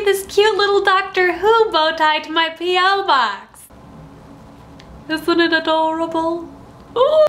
this cute little Doctor Who bow tie to my P.O. box. Isn't it adorable? Ooh.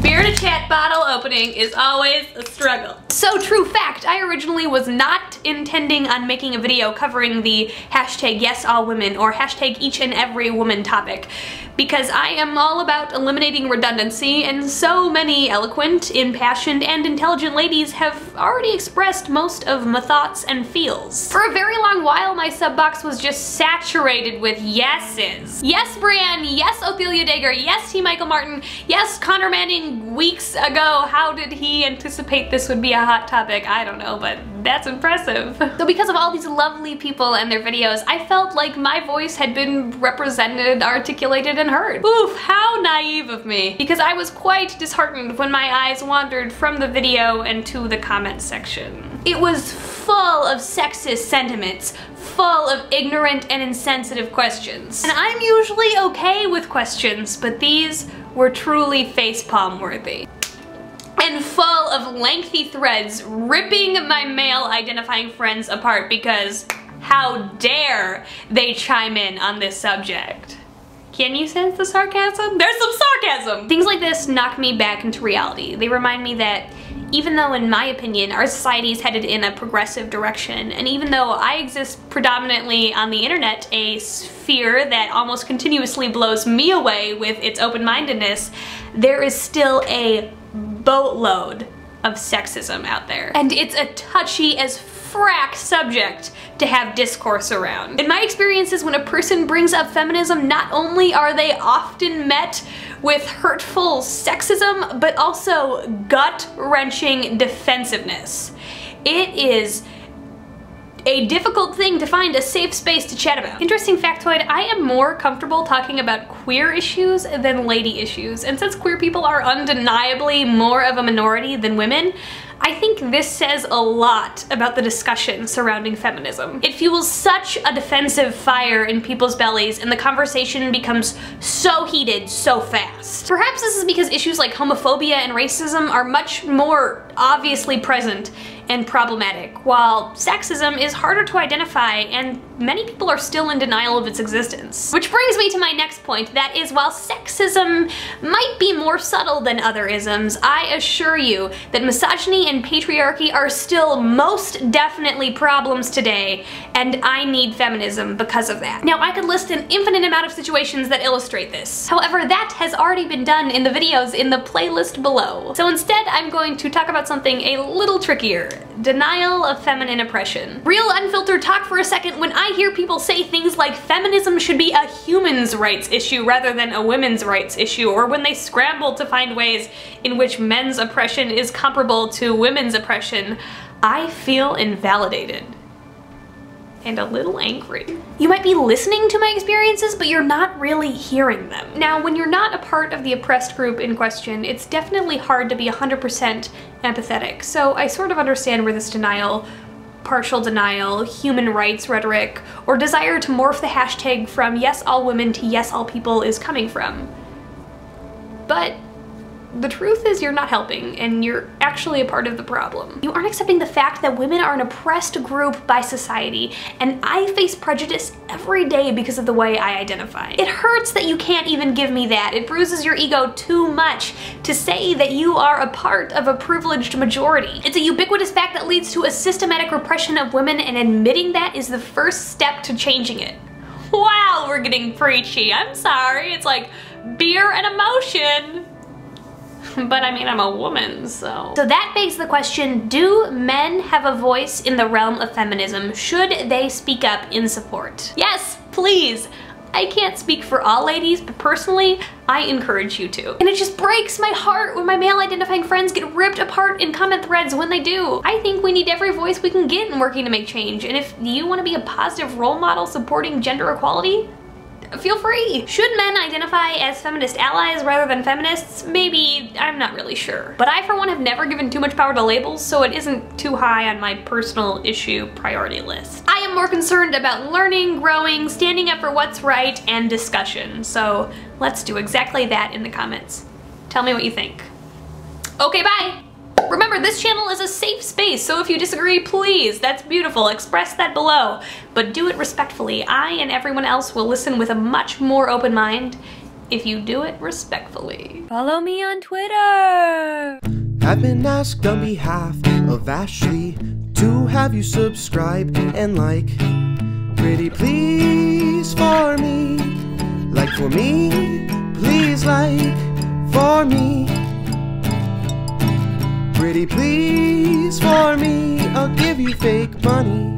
Beer in a chat bottle opening is always a struggle. So true fact, I originally was not intending on making a video covering the hashtag #YesAllWomen or hashtag each and every woman topic, because I am all about eliminating redundancy, and so many eloquent, impassioned, and intelligent ladies have already expressed most of my thoughts and feels. For a very long while, my sub box was just saturated with yeses. Yes, Brienne. Yes, Ophelia Dager. Yes, T. Michael Martin. Yes, Connor Manning weeks ago. How did he anticipate this would be a hot topic? I don't know, but that's impressive. So because of all these lovely people and their videos, I felt like my voice had been represented, articulated, and heard. Oof, how naive of me. Because I was quite disheartened when my eyes wandered from the video and to the comment section. It was full of sexist sentiments, full of ignorant and insensitive questions. And I'm usually okay with questions, but these were truly facepalm worthy. And full of lengthy threads ripping my male identifying friends apart because how dare they chime in on this subject. Can you sense the sarcasm? There's some sarcasm! Things like this knock me back into reality. They remind me that even though, in my opinion, our society is headed in a progressive direction, and even though I exist predominantly on the internet, a sphere that almost continuously blows me away with its open-mindedness, there is still a boatload of sexism out there. And it's a touchy as frack subject to have discourse around. In my experiences, when a person brings up feminism, not only are they often met with hurtful sexism, but also gut-wrenching defensiveness. It is a difficult thing to find a safe space to chat about. Interesting factoid, I am more comfortable talking about queer issues than lady issues, and since queer people are undeniably more of a minority than women, I think this says a lot about the discussion surrounding feminism. It fuels such a defensive fire in people's bellies, and the conversation becomes so heated so fast. Perhaps this is because issues like homophobia and racism are much more obviously present and problematic, while sexism is harder to identify and many people are still in denial of its existence. Which brings me to my next point, that is, while sexism might be more subtle than other isms, I assure you that misogyny and patriarchy are still most definitely problems today, and I need feminism because of that. Now, I could list an infinite amount of situations that illustrate this. However, that has already been done in the videos in the playlist below. So instead, I'm going to talk about something a little trickier. Denial of feminine oppression. Real unfiltered talk for a second. When I hear people say things like feminism should be a human's rights issue rather than a women's rights issue, or when they scramble to find ways in which men's oppression is comparable to women's oppression, I feel invalidated and a little angry. You might be listening to my experiences, but you're not really hearing them. Now, when you're not a part of the oppressed group in question, it's definitely hard to be 100% empathetic. So I sort of understand where this denial, partial denial, human rights rhetoric, or desire to morph the hashtag from yes all women to yes all people is coming from. But the truth is you're not helping, and you're actually a part of the problem. You aren't accepting the fact that women are an oppressed group by society, and I face prejudice every day because of the way I identify. It hurts that you can't even give me that. It bruises your ego too much to say that you are a part of a privileged majority. It's a ubiquitous fact that leads to a systematic repression of women, and admitting that is the first step to changing it. Wow, we're getting preachy. I'm sorry. It's like beer and emotion. But I mean, I'm a woman, so. So that begs the question, do men have a voice in the realm of feminism? Should they speak up in support? Yes, please. I can't speak for all ladies, but personally, I encourage you to. And it just breaks my heart when my male identifying friends get ripped apart in comment threads when they do. I think we need every voice we can get in working to make change. And if you want to be a positive role model supporting gender equality, feel free. Should men identify as feminist allies rather than feminists? Maybe, I'm not really sure. But I, for one, have never given too much power to labels, so it isn't too high on my personal issue priority list. I am more concerned about learning, growing, standing up for what's right, and discussion. So let's do exactly that in the comments. Tell me what you think. Okay, bye! Remember, this channel is a safe space, so if you disagree, please, that's beautiful, express that below. But do it respectfully. I and everyone else will listen with a much more open mind if you do it respectfully. Follow me on Twitter. I've been asked on behalf of Ashley to have you subscribe and like. Pretty please for me, like for me, please like for me. Pretty please for me, I'll give you fake money.